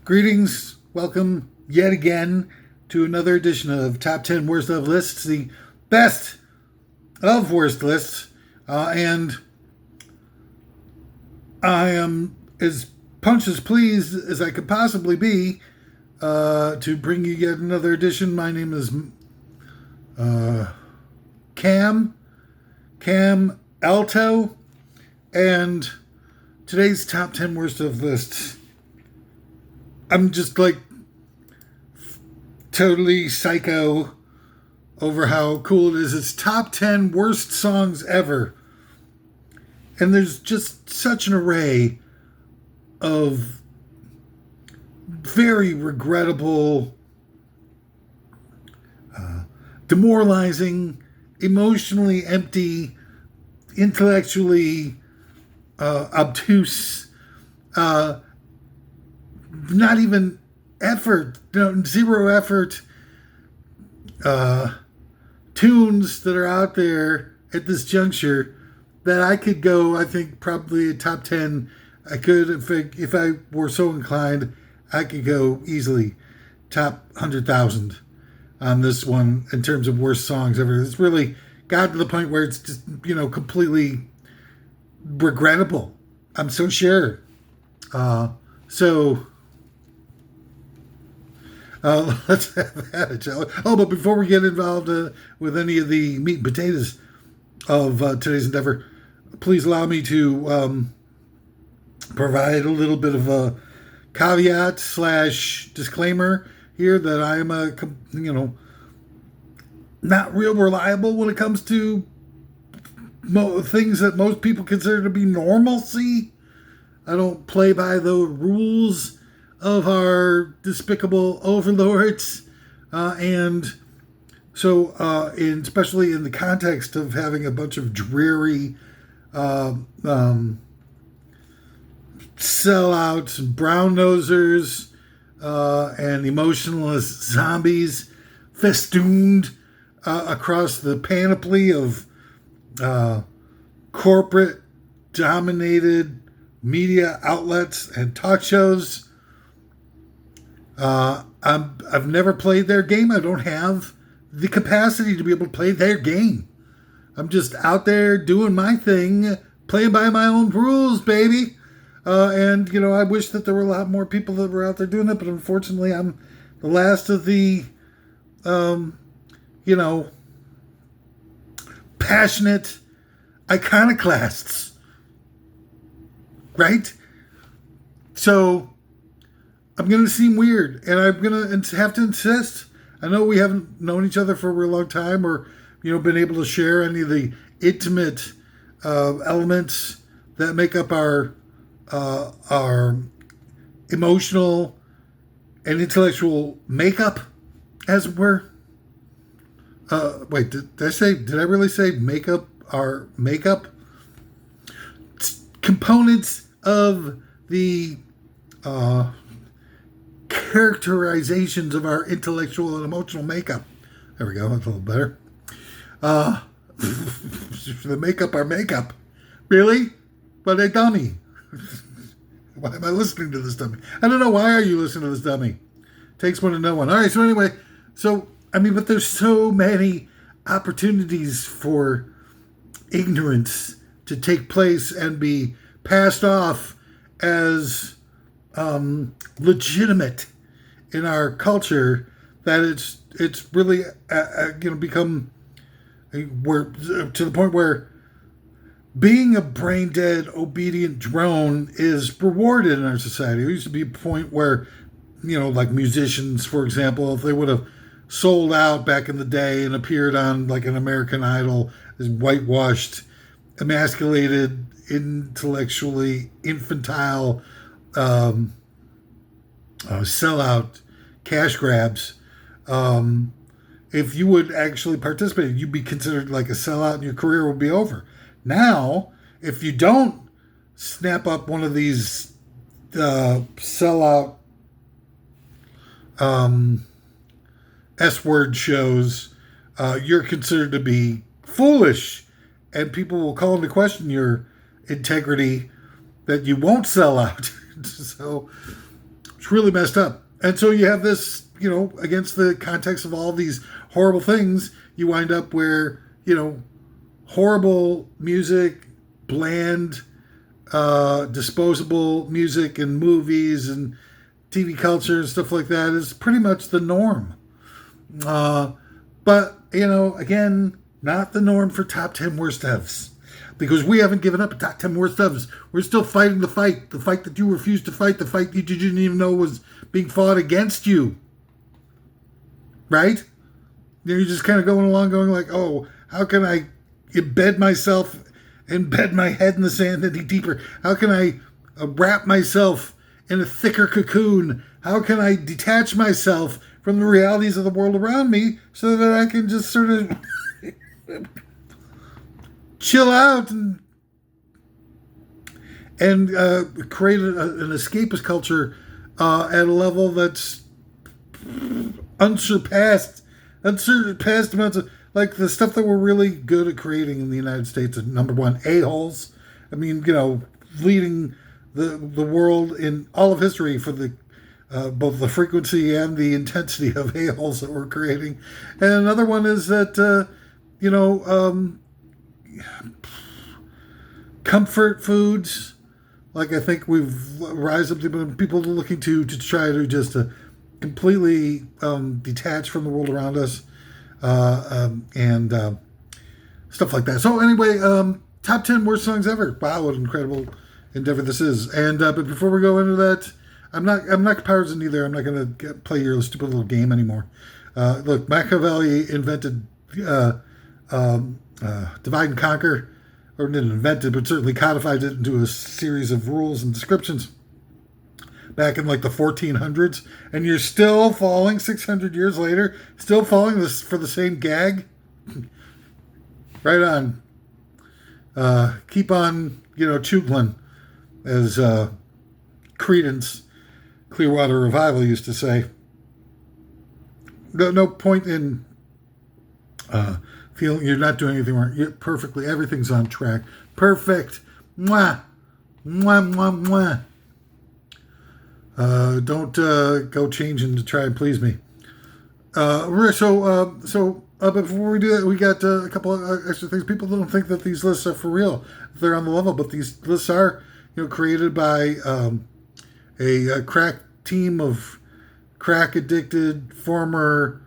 Greetings, welcome yet again to another edition of Top 10 Worst of Lists, the best of worst lists. And I am as punched as pleased as I could possibly be to bring you yet another edition. My name is Cam Alto, and today's Top 10 Worst of Lists. I'm just like totally psycho over how cool it is. It's top 10 worst songs ever. And there's just such an array of very regrettable, demoralizing, emotionally empty, intellectually obtuse, not even effort, zero effort tunes that are out there at this juncture that I could go, I think probably a top 10. I could, if I were so inclined, I could go easily top 100,000 on this one in terms of worst songs ever. It's really got to the point where it's just, completely regrettable. I'm so sure. Let's have at it. Oh, but before we get involved with any of the meat and potatoes of today's endeavor, please allow me to provide a little bit of a caveat / disclaimer here that I am not real reliable when it comes to things that most people consider to be normalcy. I don't play by the rules of our despicable overlords, and so especially in the context of having a bunch of dreary sellouts and brown nosers and emotionless zombies festooned across the panoply of corporate dominated media outlets and talk shows. I've never played their game. I don't have the capacity to be able to play their game. I'm just out there doing my thing, playing by my own rules, baby. And I wish that there were a lot more people that were out there doing it, but unfortunately, I'm the last of the, passionate iconoclasts, right? So I'm going to seem weird, and I'm going to have to insist. I know we haven't known each other for a real long time or, been able to share any of the intimate elements that make up our emotional and intellectual makeup, as it were. Wait, did I really say makeup? Our makeup? Components of the characterizations of our intellectual and emotional makeup. There we go. That's a little better. The makeup, our makeup. Really? But a dummy. Why am I listening to this dummy? I don't know. Why are you listening to this dummy? Takes one to know one. All right. So anyway, but there's so many opportunities for ignorance to take place and be passed off as legitimate in our culture that it's really become to the point where being a brain dead obedient drone is rewarded in our society. There used to be a point where like musicians, for example, if they would have sold out back in the day and appeared on like an American Idol as whitewashed, emasculated, intellectually infantile sellout cash grabs, if you would actually participate, you'd be considered like a sellout and your career would be over. Now, if you don't snap up one of these sellout S-word shows, you're considered to be foolish, and people will call into question your integrity that you won't sell out. So, really messed up. And so you have this, against the context of all these horrible things, you wind up where, horrible music, bland, disposable music and movies and TV culture and stuff like that is pretty much the norm. But, again, not the norm for top 10 worst devs. Because we haven't given up top 10 worst devs. We're still fighting the fight that you refused to fight, the fight you didn't even know was being fought against you. Right? You're just kind of going along going like, oh, how can I embed my head in the sand any deeper? How can I wrap myself in a thicker cocoon? How can I detach myself from the realities of the world around me so that I can just sort of chill out and create an escapist culture at a level that's unsurpassed amounts of, like, the stuff that we're really good at creating in the United States. Number one, a-holes. I mean, leading the world in all of history for the both the frequency and the intensity of a-holes that we're creating. And another one is that comfort foods. Like, I think we've rise up to people looking to try to just completely detach from the world around us and stuff like that. So anyway, top 10 worst songs ever. Wow, what an incredible endeavor this is. And but before we go into that, I'm not partisan either. I'm not going to play your stupid little game anymore. Look, Machiavelli invented divide and conquer, or didn't invent it, but certainly codified it into a series of rules and descriptions back in like the 1400s, and you're still falling 600 years later, still falling this for the same gag. Right on. Keep on, chugling, as Creedence Clearwater Revival used to say. No point in feeling you're not doing anything wrong. You're perfectly, everything's on track. Perfect. Mwah. Mwah, mwah, mwah. Don't go changing to try and please me. But before we do that, we got a couple of extra things. People don't think that these lists are for real. They're on the level, but these lists are, created by a crack team of crack-addicted former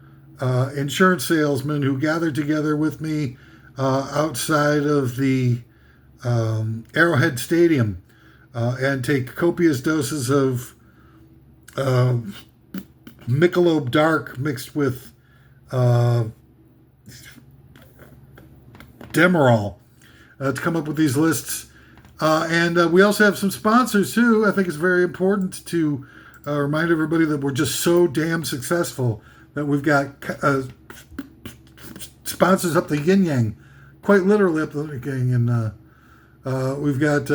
insurance salesmen who gathered together with me outside of the Arrowhead Stadium and take copious doses of Michelob Dark mixed with Demerol to come up with these lists. And we also have some sponsors, too. I think it's very important to remind everybody that we're just so damn successful that we've got sponsors up the yin-yang, quite literally up the yin-yang. And we've got,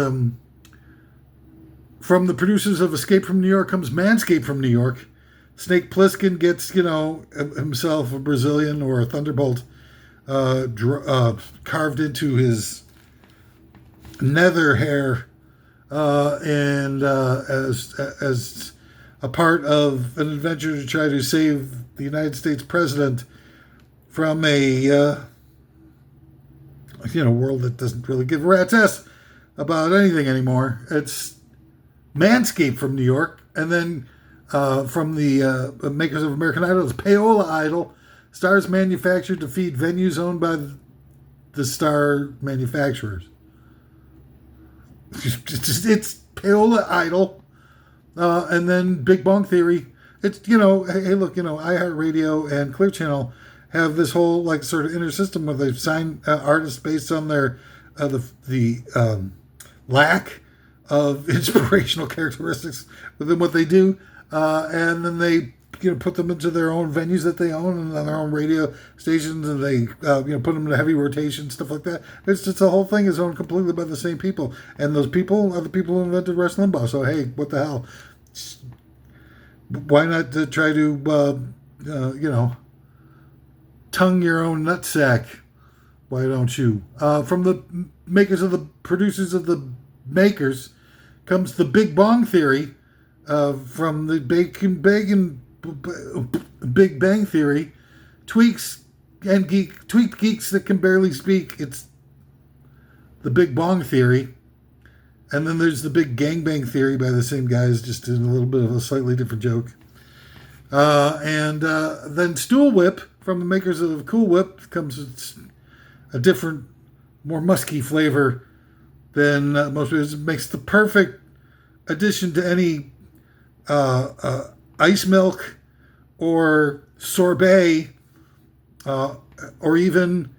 from the producers of Escape from New York comes Manscape from New York. Snake Plissken gets, himself a Brazilian or a Thunderbolt carved into his nether hair, and as a part of an adventure to try to save the United States president from a world that doesn't really give a rat's ass about anything anymore. It's Manscaped from New York, and then from the makers of American Idol, it's Paola Idol. Stars manufactured to feed venues owned by the star manufacturers. It's Paola Idol. And then Big Bang Theory. It's, hey, look, iHeartRadio and Clear Channel have this whole, like, sort of inner system where they've signed artists based on their the lack of inspirational characteristics within what they do, and then they put them into their own venues that they own and on their own radio stations, and they put them in a heavy rotation, stuff like that. It's just the whole thing is owned completely by the same people, and those people are the people who invented Rush Limbaugh. So hey, what the hell? Why not try to tongue your own nutsack? Why don't you? From the makers of the producers of the makers comes the Big Bang Theory, from the Big Bang Theory, tweaked geeks that can barely speak. It's the Big Bong Theory. And then there's the Big Gangbang Theory by the same guys, just in a little bit of a slightly different joke. And then Stool Whip from the makers of Cool Whip comes with a different, more musky flavor than most people. It makes the perfect addition to any ice milk or sorbet or even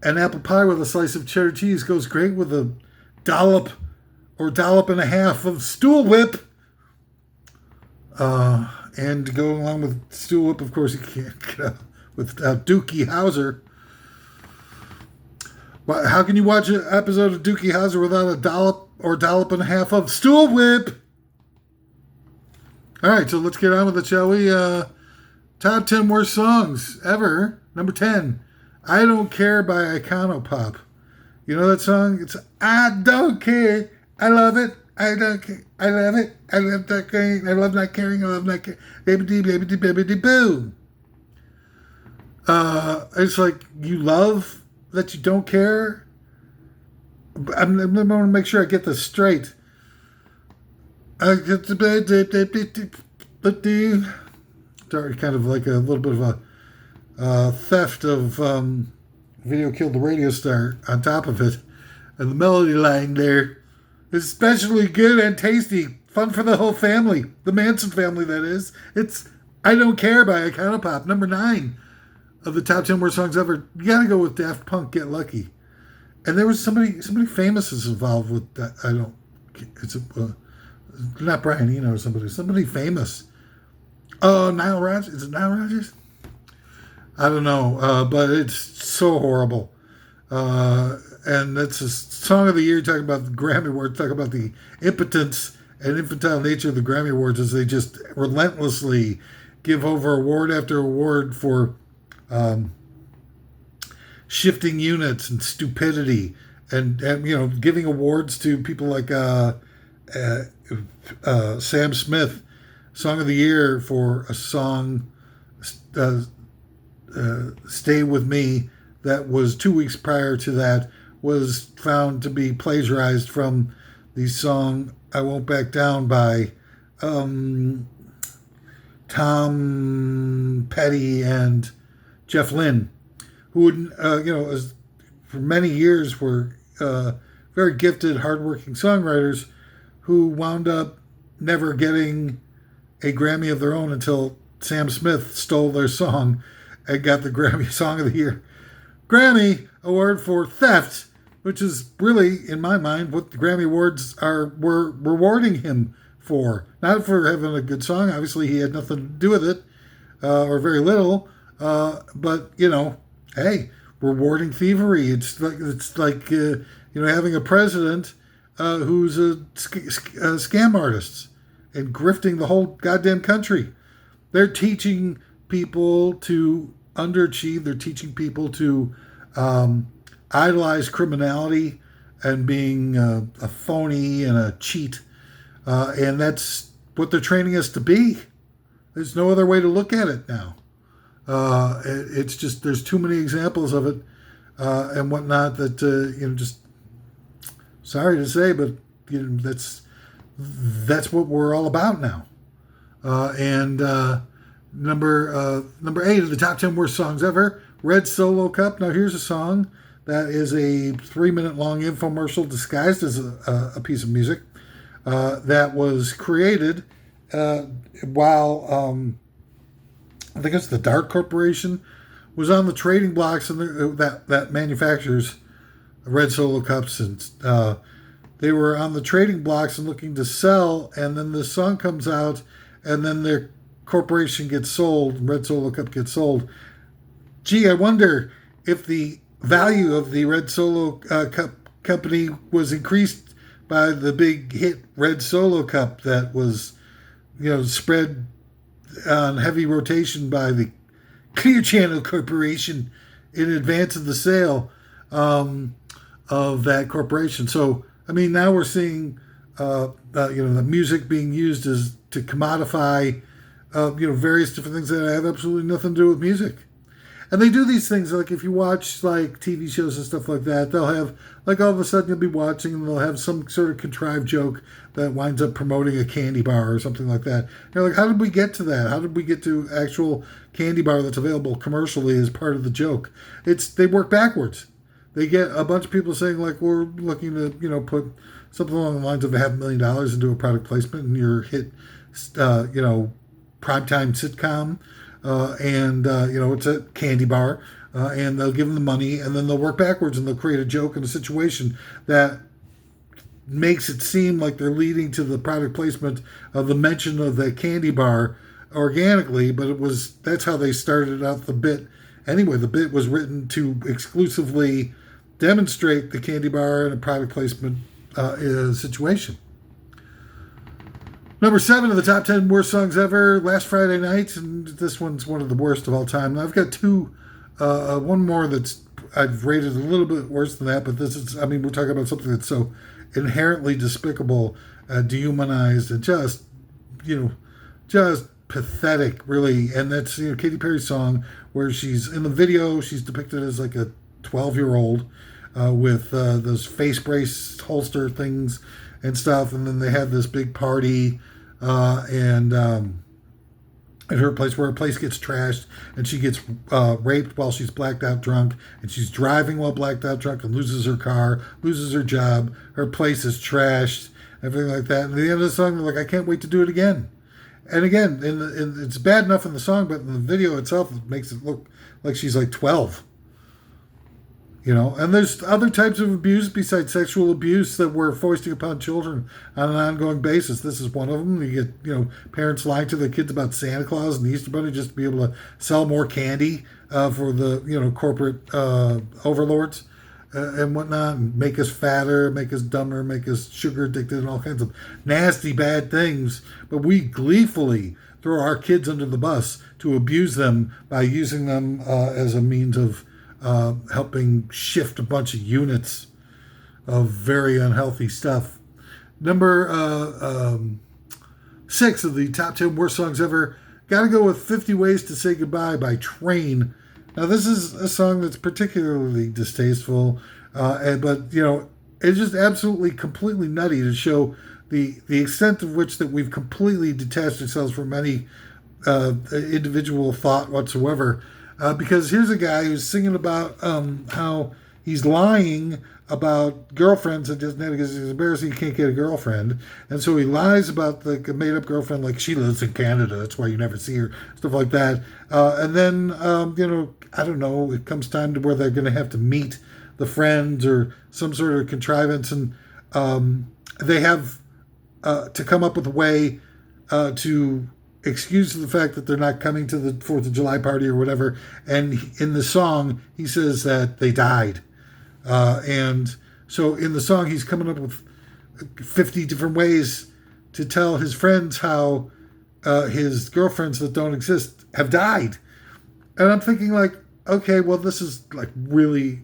an apple pie with a slice of cheddar cheese. Goes great with a dollop or dollop and a half of Stool Whip. And to go along with Stool Whip, of course, you can't get out without Dookie Howser. But how can you watch an episode of Dookie Howser without a dollop or dollop and a half of Stool Whip? All right, so let's get on with it, shall we? Top 10 worst songs ever. Number 10, I Don't Care by Iconopop. You know that song? It's I don't care. I love it. I don't care. I love it. I love not caring. I love not caring. I love not caring. Baby dee, baby dee, baby dee, boo. It's like you love that you don't care. I'm going to make sure I get this straight. Sorry, kind of like a little bit of a theft of Video Killed the Radio Star on top of it. And the melody line there is especially good and tasty. Fun for the whole family. The Manson family, that is. It's I Don't Care by Iconopop. Number 9 of the top 10 worst songs ever. You gotta go with Daft Punk, Get Lucky. And there was somebody famous is involved with that. I don't, it's not Brian Eno or somebody famous. Nile Rodgers? Is it Nile Rodgers? I don't know, but it's so horrible. And that's a song of the year, talking about the Grammy Awards, talking about the impotence and infantile nature of the Grammy Awards as they just relentlessly give over award after award for shifting units and stupidity and giving awards to people like Sam Smith, Song of the Year, for a song, Stay With Me, that was 2 weeks prior to that, was found to be plagiarized from the song I Won't Back Down by Tom Petty and Jeff Lynne, who would, for many years were very gifted, hardworking songwriters who wound up never getting a Grammy of their own until Sam Smith stole their song and got the Grammy Song of the Year. Grammy Award for theft, which is really, in my mind, what the Grammy Awards were rewarding him for. Not for having a good song. Obviously, he had nothing to do with it, or very little. But, hey, rewarding thievery. It's like having a president who's a scam artist and grifting the whole goddamn country. They're teaching people to underachieve. They're teaching people to idolize criminality and being a phony and a cheat. And that's what they're training us to be. There's no other way to look at it now. It's just, there's too many examples of it and whatnot that, just sorry to say, but that's what we're all about now. And number 8 of the top 10 worst songs ever, Red Solo Cup. Now here's a song that is a 3-minute long infomercial disguised as a piece of music that was created while I think it's the Dark Corporation was on the trading blocks and that manufactures Red Solo Cups, and they were on the trading blocks and looking to sell, and then the song comes out, and then their corporation gets sold, Red Solo Cup gets sold. Gee, I wonder if the value of the Red Solo Cup company was increased by the big hit Red Solo Cup that was, spread on heavy rotation by the Clear Channel Corporation in advance of the sale of that corporation. So, now we're seeing, the music being used as to commodify, various different things that have absolutely nothing to do with music. And they do these things, like if you watch like TV shows and stuff like that, they'll have, like all of a sudden you'll be watching and they'll have some sort of contrived joke that winds up promoting a candy bar or something like that. You're like, how did we get to that? How did we get to actual candy bar that's available commercially as part of the joke? They work backwards. They get a bunch of people saying like, we're looking to, put something along the lines of $500,000 into a product placement in your hit, primetime sitcom. It's a candy bar, and they'll give them the money, and then they'll work backwards, and they'll create a joke in a situation that makes it seem like they're leading to the product placement of the mention of the candy bar organically, but that's how they started out the bit. Anyway, the bit was written to exclusively demonstrate the candy bar in a product placement situation. Number 7 of the top 10 worst songs ever, last Friday night, and this one's one of the worst of all time. I've got one more that's I've rated a little bit worse than that, but this is, we're talking about something that's so inherently despicable, dehumanized, and just pathetic, really. And that's, Katy Perry's song where she's, in the video, she's depicted as like a 12-year-old with those face brace holster things and stuff, and then they have this big party at her place where her place gets trashed, and she gets raped while she's blacked out drunk, and she's driving while blacked out drunk and loses her car, loses her job, her place is trashed, everything like that. And at the end of the song, they're like, I can't wait to do it again. And again, it's bad enough in the song, but in the video itself, it makes it look like she's like 12. And there's other types of abuse besides sexual abuse that we're foisting upon children on an ongoing basis. This is one of them. You get, parents lying to their kids about Santa Claus and the Easter Bunny just to be able to sell more candy for the, corporate overlords and whatnot, and make us fatter, make us dumber, make us sugar addicted, and all kinds of nasty, bad things. But we gleefully throw our kids under the bus to abuse them by using them as a means of helping shift a bunch of units of very unhealthy stuff. Number 6 of the top 10 worst songs ever, gotta go with 50 Ways to Say Goodbye by Train. Now, this is a song that's particularly distasteful, but it's just absolutely, completely nutty to show the extent of which that we've completely detached ourselves from any individual thought whatsoever. Because here's a guy who's singing about how he's lying about girlfriends that doesn't have because he's embarrassed he can't get a girlfriend. And so he lies about the made-up girlfriend, like she lives in Canada, that's why you never see her, stuff like that. And then, I don't know, it comes time to where they're going to have to meet the friends or some sort of contrivance. And they have to come up with a way to excuse the fact that they're not coming to the 4th of July party or whatever. And in the song, he says that they died. And so in the song, he's coming up with 50 different ways to tell his friends how his girlfriends that don't exist have died. And I'm thinking like, okay, well, this is like really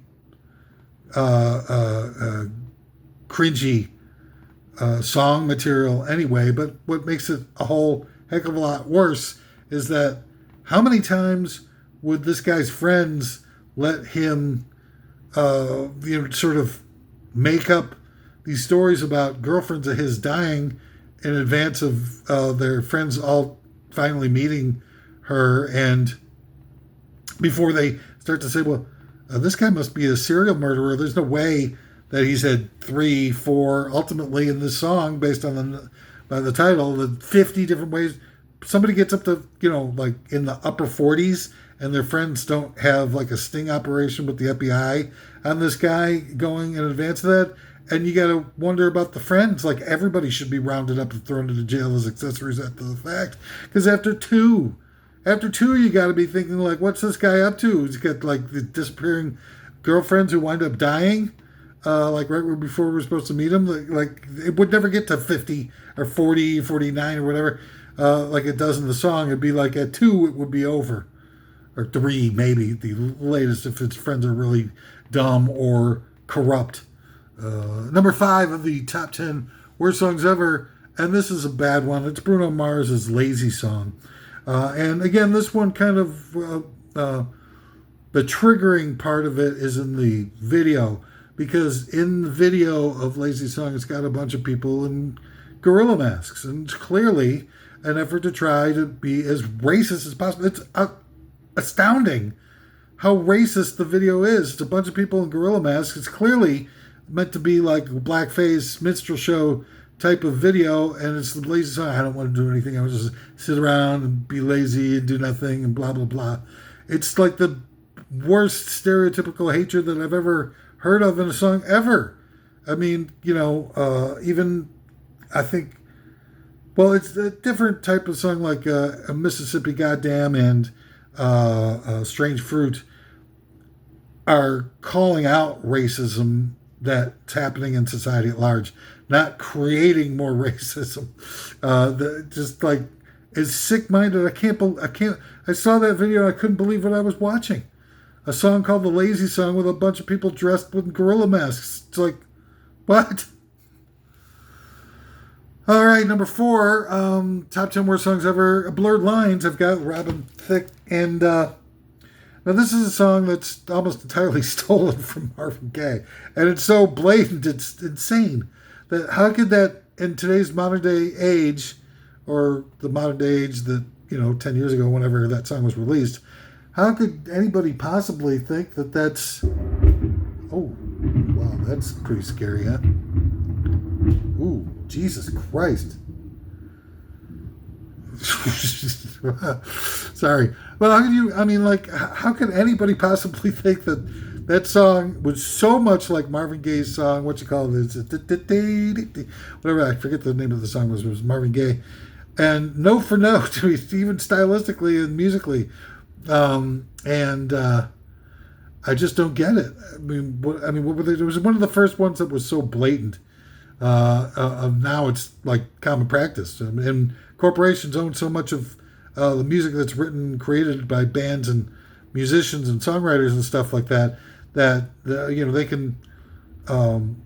cringy song material anyway. But what makes it a whole heck of a lot worse is that how many times would this guy's friends let him sort of make up these stories about girlfriends of his dying in advance of their friends all finally meeting her, and before they start to say, well, this guy must be a serial murderer. There's no way that he's had 3, 4, ultimately in this song, based on the title, the 50 different ways. Somebody gets up to, like in the upper 40s, and their friends don't have like a sting operation with the FBI on this guy going in advance of that. And you got to wonder about the friends. Like, everybody should be rounded up and thrown into jail as accessories after the fact. Because after two, you got to be thinking, like, what's this guy up to? He's got, like, the disappearing girlfriends who wind up dying, like, right before we're supposed to meet him. Like, it would never get to 50 or 40, 49 or whatever, like it does in the song. It'd be like at 2, it would be over. Or 3, maybe, the latest, if his friends are really dumb or corrupt. Number 5 of the top 10 worst songs ever, and this is a bad one. It's Bruno Mars's "Lazy Song," and again, this one kind of the triggering part of it is in the video, because in the video of "Lazy Song," it's got a bunch of people in gorilla masks, and it's clearly an effort to try to be as racist as possible. It's astounding how racist the video is. It's a bunch of people in gorilla masks. It's clearly meant to be like a blackface minstrel show type of video, and it's the lazy song. I don't want to do anything. I would just sit around and be lazy and do nothing and blah, blah, blah. It's like the worst stereotypical hatred that I've ever heard of in a song ever. I mean, even I think, well, it's a different type of song like a Mississippi Goddamn and Strange Fruit are calling out racism that's happening in society at large, not creating more racism. Just like is sick-minded. I saw that video and I couldn't believe what I was watching. A song called "The Lazy Song" with a bunch of people dressed with gorilla masks. It's like, what? All right, number 4, top 10 worst songs ever. Blurred Lines. I've got Robin Thicke, and now this is a song that's almost entirely stolen from Marvin Gaye, and it's so blatant, it's insane. That how could that in today's modern day age, or the modern day age that 10 years ago, whenever that song was released, how could anybody possibly think that that's? Oh, wow, that's pretty scary, huh? Ooh, Jesus Christ. Sorry. Well, how could anybody possibly think that that song was so much like Marvin Gaye's song, what you call it, whatever, I forget the name of the song was Marvin Gaye, and note for note, even stylistically and musically, and I just don't get it. What were they? It was one of the first ones that was so blatant. Now it's like common practice, and corporations own so much of the music that's written and created by bands and musicians and songwriters and stuff like that, that they can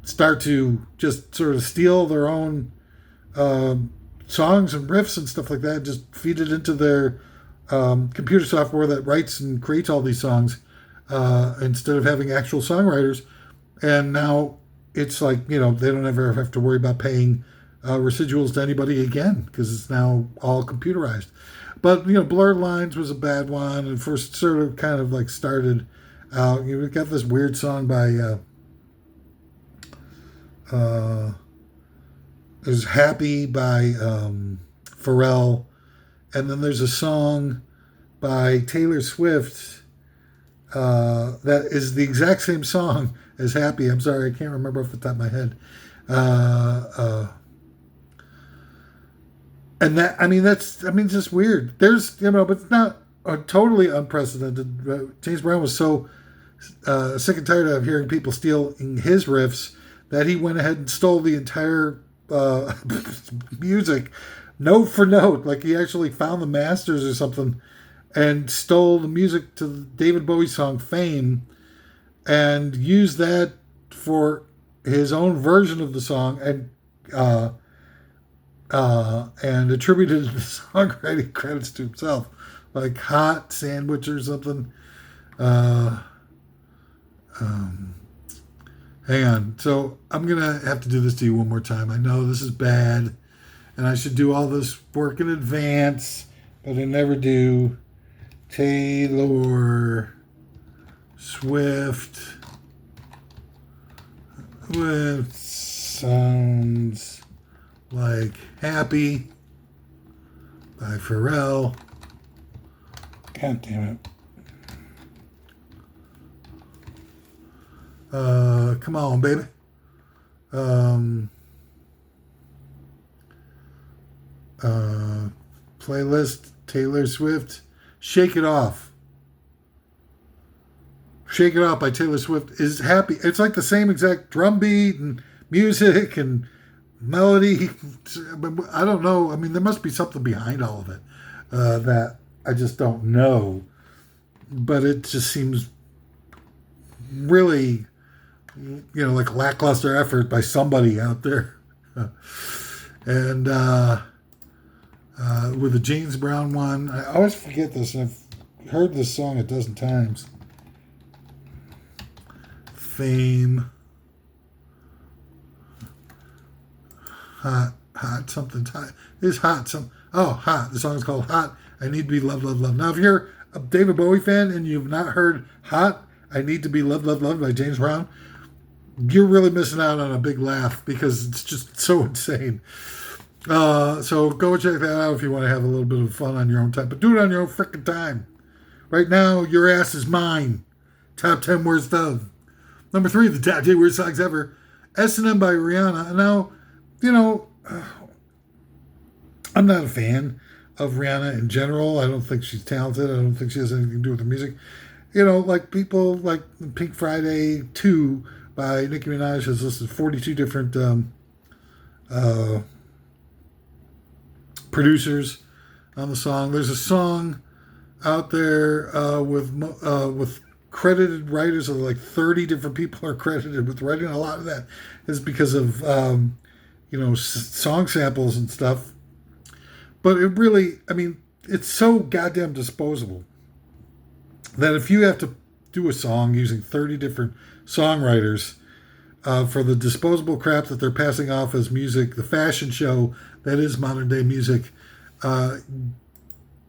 start to just sort of steal their own songs and riffs and stuff like that, and just feed it into their computer software that writes and creates all these songs, instead of having actual songwriters. And now it's like, they don't ever have to worry about paying residuals to anybody again, because it's now all computerized. But, Blurred Lines was a bad one, and first sort of kind of like started out. We got this weird song by, there's Happy by Pharrell, and then there's a song by Taylor Swift that is the exact same song as Happy. I'm sorry, I can't remember off the top of my head. And that's just weird. There's, but it's not totally unprecedented. James Brown was so sick and tired of hearing people stealing his riffs that he went ahead and stole the entire music, note for note. Like he actually found the masters or something and stole the music to the David Bowie song "Fame" and used that for his own version of the song, and attributed the songwriting credits to himself, like "Hot Sandwich" or something. Hang on. So I'm gonna have to do this to you one more time. I know this is bad, and I should do all this work in advance, but I never do. Taylor Swift with Sounds Like Happy by Pharrell. God damn it. Come on, baby. Playlist Taylor Swift. Shake It Off. Shake It Off by Taylor Swift is Happy. It's like the same exact drum beat and music and melody. I don't know. There must be something behind all of it that I just don't know. But it just seems really, like lackluster effort by somebody out there. and with the James Brown one. I always forget this, and I've heard this song a dozen times. Fame. Hot, something. It's hot. Hot. The song is called Hot. I Need to Be Loved, Loved, Loved. Now, if you're a David Bowie fan and you've not heard Hot, I Need to Be Loved, Loved, Loved by James Brown, you're really missing out on a big laugh because it's just so insane. So go check that out if you want to have a little bit of fun on your own time. But do it on your own freaking time. Right now, your ass is mine. Top 10 worst of. Number 3, the top 10 worst songs ever. S&M by Rihanna. And now, I'm not a fan of Rihanna in general. I don't think she's talented. I don't think she has anything to do with the music. Like people like Pink Friday 2 by Nicki Minaj has listed 42 different producers on the song. There's a song out there with credited writers of like 30 different people are credited with writing. A lot of that is because of song samples and stuff. But it really, it's so goddamn disposable that if you have to do a song using 30 different songwriters for the disposable crap that they're passing off as music, the fashion show that is modern day music,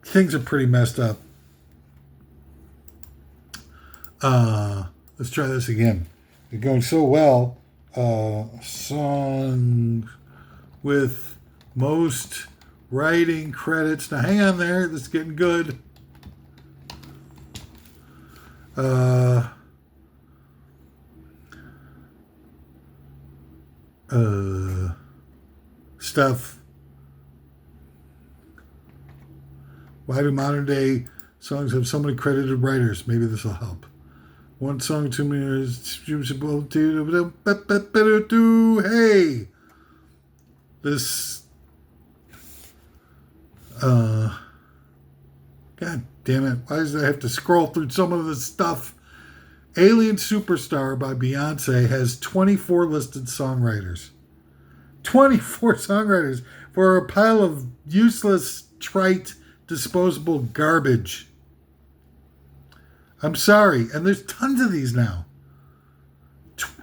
things are pretty messed up. Let's try this again. It's going so well. Song with most writing credits. Now hang on there. This is getting good. Stuff. Why do modern day songs have so many credited writers? Maybe this will help. One song, 2 minutes. Hey, this. God damn it! Why does I have to scroll through some of this stuff? Alien Superstar by Beyonce has 24 listed songwriters. 24 songwriters for a pile of useless, trite, disposable garbage. I'm sorry. And there's tons of these now.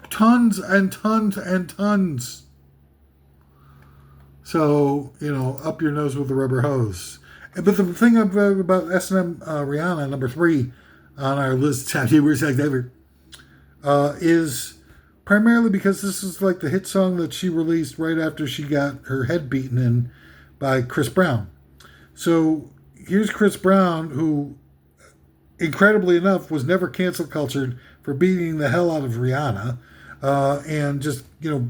Tons and tons and tons. So, up your nose with the rubber hose. But the thing about S&M Rihanna, number 3 on our list, top 10 worst songs ever, is primarily because this is like the hit song that she released right after she got her head beaten in by Chris Brown. So here's Chris Brown, who, incredibly enough, was never cancel cultured for beating the hell out of Rihanna, and just,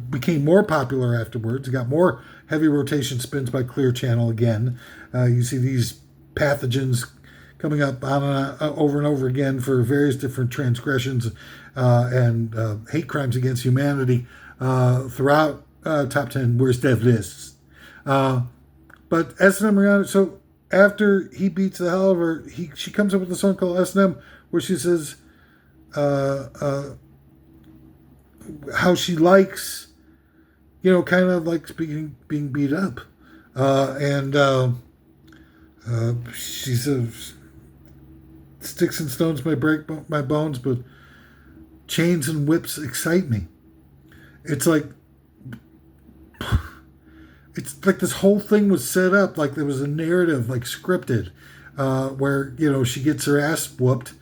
became more popular afterwards. He got more heavy rotation spins by Clear Channel again. You see these pathogens coming up on over and over again for various different transgressions and hate crimes against humanity throughout top 10 worst dev lists. But S&M Rihanna, so after he beats the hell out of her, she comes up with a song called S&M where she says how she likes, kind of likes being beat up. She says, sticks and stones may break my bones, but chains and whips excite me. It's like this whole thing was set up like there was a narrative, like scripted, where, she gets her ass whooped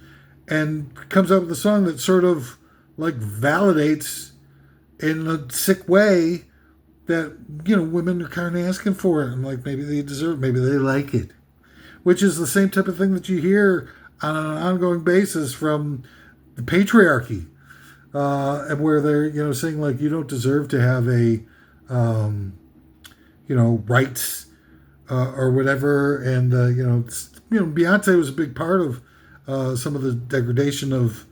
and comes up with a song that sort of like validates in a sick way that, women are kind of asking for it. And like, maybe they deserve it, maybe they like it. Which is the same type of thing that you hear on an ongoing basis from the patriarchy. And where they're, saying like, you don't deserve to have a, rights, or whatever. And, Beyonce was a big part of, some of the degradation of,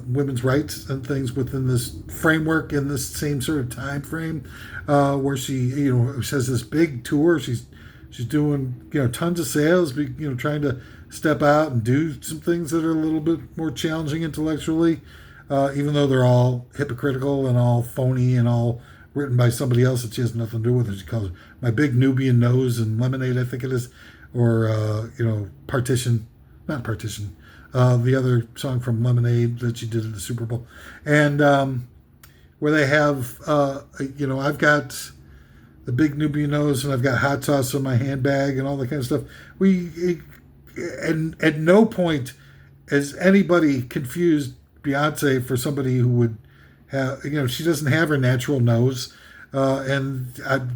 women's rights and things within this framework in this same sort of time frame, where she, has this big tour. She's doing, tons of sales, trying to step out and do some things that are a little bit more challenging intellectually, even though they're all hypocritical and all phony and all written by somebody else that she has nothing to do with. And she calls it My Big Nubian Nose and Lemonade, I think it is, or Partition, not Partition, the other song from Lemonade that she did at the Super Bowl, and where they have, I've got the big Nubian nose and I've got hot sauce in my handbag and all that kind of stuff. And at no point has anybody confused Beyonce for somebody who would have, she doesn't have her natural nose. And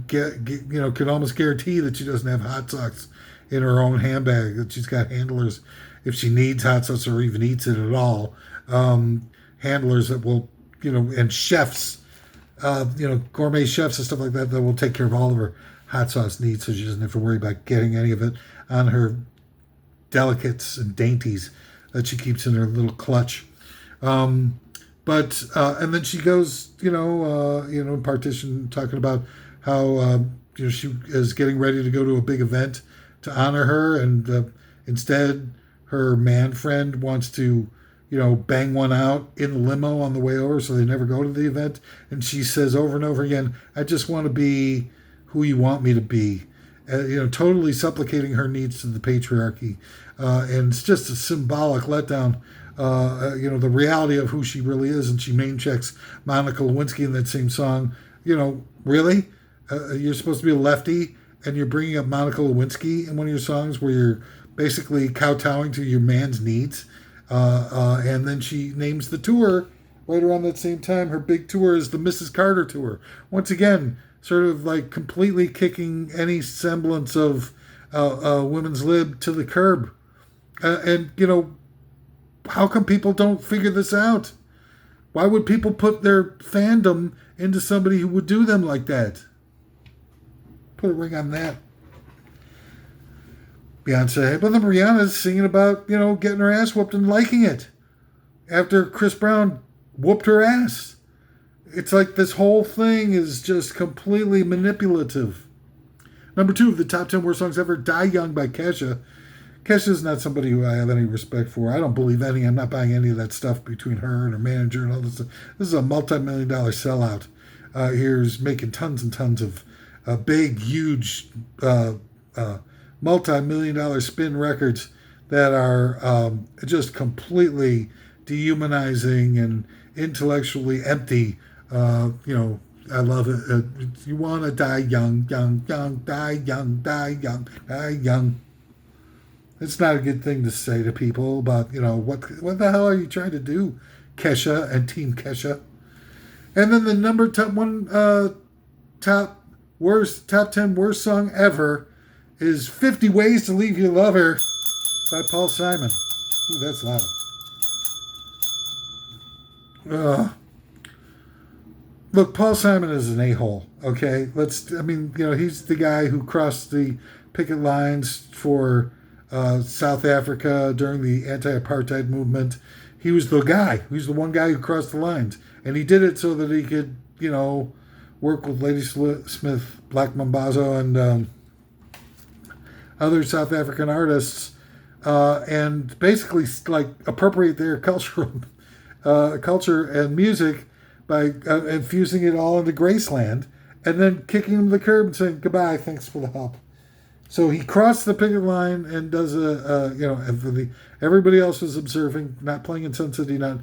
can almost guarantee that she doesn't have hot sauce in her own handbag, that she's got handlers if she needs hot sauce or even eats it at all. Handlers that will, and chefs, gourmet chefs and stuff like that will take care of all of her hot sauce needs, so she doesn't have to worry about getting any of it on her delicates and dainties that she keeps in her little clutch. And then she goes, in Partition, talking about how, she is getting ready to go to a big event to honor her, and instead her man friend wants to, bang one out in the limo on the way over, so they never go to the event. And she says over and over again, I just want to be who you want me to be. Totally supplicating her needs to the patriarchy. And it's just a symbolic letdown, the reality of who she really is. And she name checks Monica Lewinsky in that same song. Really? You're supposed to be a lefty, and you're bringing up Monica Lewinsky in one of your songs where you're basically kowtowing to your man's needs. And then she names the tour right around that same time. Her big tour is the Mrs. Carter tour. Once again, sort of like completely kicking any semblance of women's lib to the curb. How come people don't figure this out? Why would people put their fandom into somebody who would do them like that? Put a ring on that. Beyonce, but then Rihanna's singing about, getting her ass whooped and liking it after Chris Brown whooped her ass. It's like this whole thing is just completely manipulative. Number 2 of the top 10 worst songs ever, Die Young by Kesha. Kesha's not somebody who I have any respect for. I don't believe any. I'm not buying any of that stuff between her and her manager and all this stuff. This is a multi-million-dollar sellout. Here's making tons and tons of big, huge, multi-million-dollar spin records that are just completely dehumanizing and intellectually empty. I love it. You want to die young, young, young, die young, die young, die young. It's not a good thing to say to people about, what the hell are you trying to do, Kesha and Team Kesha? And then the number top 10 worst song ever is 50 Ways to Leave Your Lover by Paul Simon. Ooh, that's loud. Look, Paul Simon is an a-hole, okay? He's the guy who crossed the picket lines for South Africa during the anti-apartheid movement. He was the guy. He was the one guy who crossed the lines. And he did it so that he could, work with Lady Smith, Black Mambazo, and other South African artists, and basically appropriate their culture and music by infusing it all into Graceland, and then kicking them to the curb and saying goodbye, thanks for the help. So he crossed the picket line and does everybody else was observing, not playing intensity, not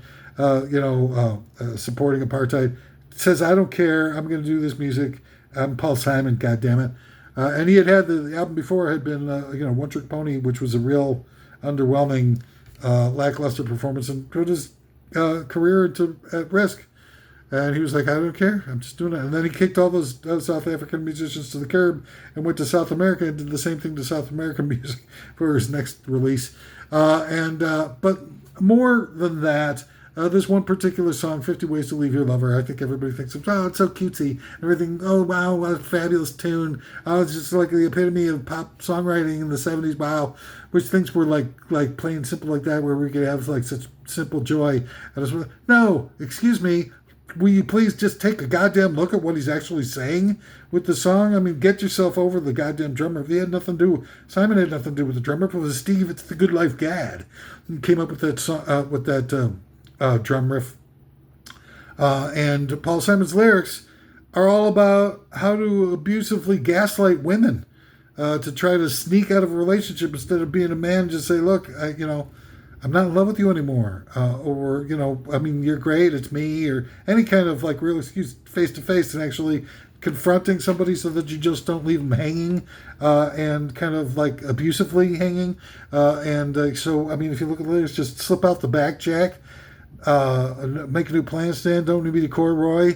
supporting apartheid. Says I don't care, I'm going to do this music. I'm Paul Simon, goddammit. And he had the album before had been, One Trick Pony, which was a real underwhelming, lackluster performance and put his career at risk. And he was like, I don't care, I'm just doing it. And then he kicked all those South African musicians to the curb and went to South America and did the same thing to South American music for his next release. But more than that, this one particular song, 50 Ways to Leave Your Lover, I think everybody thinks, oh, it's so cutesy. Everything, oh, wow, what a fabulous tune. Oh, it's just like the epitome of pop songwriting in the 70s. Wow. Which things were like plain simple like that, where we could have like such simple joy. No, excuse me. Will you please just take a goddamn look at what he's actually saying with the song? I mean, get yourself over the goddamn drummer. Simon had nothing to do with the drummer. It was Steve, it's the Good Life Gad. He came up with that song, drum riff. And Paul Simon's lyrics are all about how to abusively gaslight women to try to sneak out of a relationship instead of being a man. Just say, look, I'm not in love with you anymore, or I mean, you're great, it's me, or any kind of like real excuse face to face, and actually confronting somebody so that you just don't leave them hanging and kind of like abusively hanging. So, I mean, if you look at the lyrics, just slip out the back, Jack. Make a new plan stand. Don't need me to corduroy.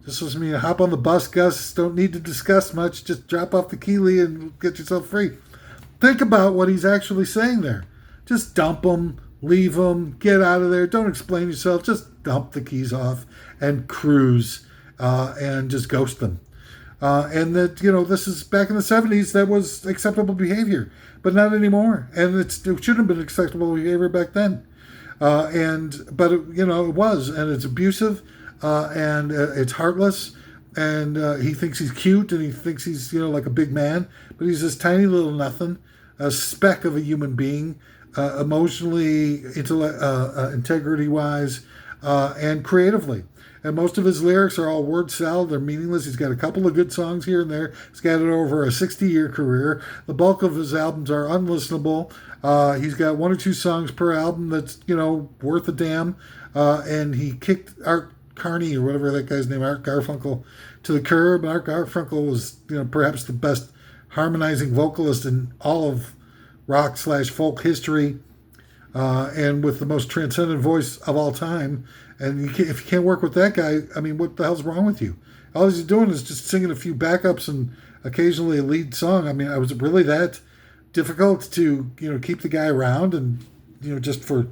Just listen to me. Hop on the bus, Gus. Don't need to discuss much. Just drop off the Keeley and get yourself free. Think about what he's actually saying there. Just dump them, leave them, get out of there. Don't explain yourself. Just dump the keys off and cruise and just ghost them. And that, this is back in the 70s, that was acceptable behavior, but not anymore. And it should have been acceptable behavior back then. But it was, and it's abusive, and it's heartless, and he thinks he's cute, and he thinks he's, like a big man, but he's this tiny little nothing, a speck of a human being, emotionally, integrity-wise, and creatively. And most of his lyrics are all word salad. They're meaningless. He's got a couple of good songs here and there, scattered over a 60-year career. The bulk of his albums are unlistenable. He's got one or two songs per album that's, worth a damn. And he kicked Art Carney, or whatever that guy's name, Art Garfunkel, to the curb. Art Garfunkel was, perhaps the best harmonizing vocalist in all of rock/folk history, and with the most transcendent voice of all time. And if you can't work with that guy, I mean, what the hell's wrong with you? All he's doing is just singing a few backups and occasionally a lead song. I mean, was it really that difficult to, keep the guy around and, just for,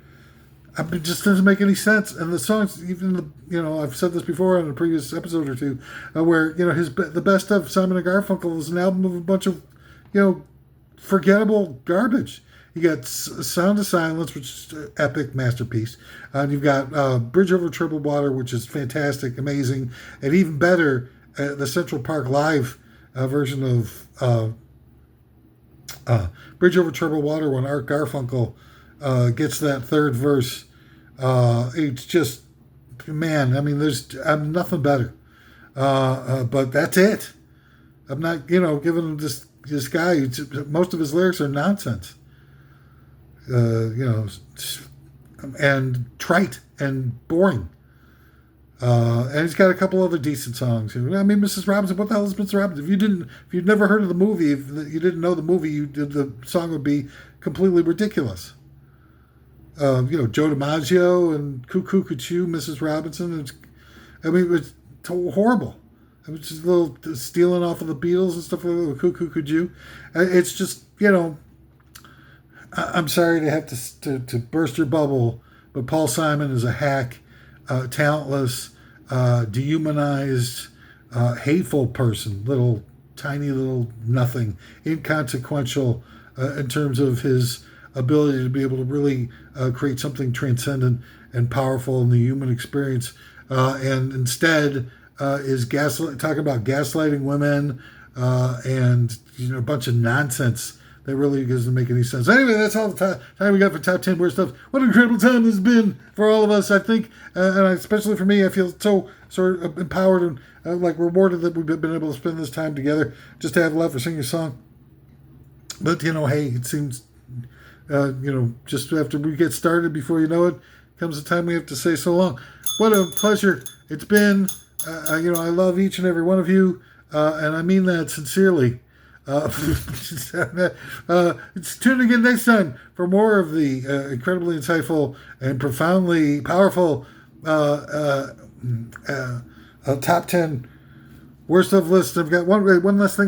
I mean, it just doesn't make any sense. And the songs, even I've said this before on a previous episode or two, where, the best of Simon & Garfunkel is an album of a bunch of, forgettable garbage. You got Sound of Silence, which is an epic masterpiece. And you've got Bridge Over Troubled Water, which is fantastic, amazing. And even better, the Central Park Live version of Bridge Over Troubled Water, when Art Garfunkel gets that third verse. It's just, man, I mean, I'm nothing better. But that's it. I'm not, giving him this guy, most of his lyrics are nonsense. And trite and boring. And he's got a couple other decent songs. I mean, Mrs. Robinson, what the hell is Mrs. Robinson? If you'd never heard of the movie, if you didn't know the movie, the song would be completely ridiculous. Joe DiMaggio and Cuckoo Cuckoo, Mrs. Robinson. It was horrible. It was just a little stealing off of the Beatles and stuff like that. Cuckoo Cuckoo. It's just, I'm sorry to have to burst your bubble, but Paul Simon is a hack, talentless, dehumanized, hateful person, tiny little nothing, inconsequential in terms of his ability to be able to really create something transcendent and powerful in the human experience, and instead is talking about gaslighting women and a bunch of nonsense that really doesn't make any sense. Anyway, that's all the time we got for Top 10 Worst Stuff. What an incredible time this has been for all of us, I think. And especially for me, I feel so sort of empowered and rewarded that we've been able to spend this time together just to have love for singing a song. But, hey, it seems, just after we get started, before you know it, comes the time we have to say so long. What a pleasure it's been. I love each and every one of you, and I mean that sincerely. Tune again next time for more of the incredibly insightful and profoundly powerful top 10 worst of list. I've got one last thing.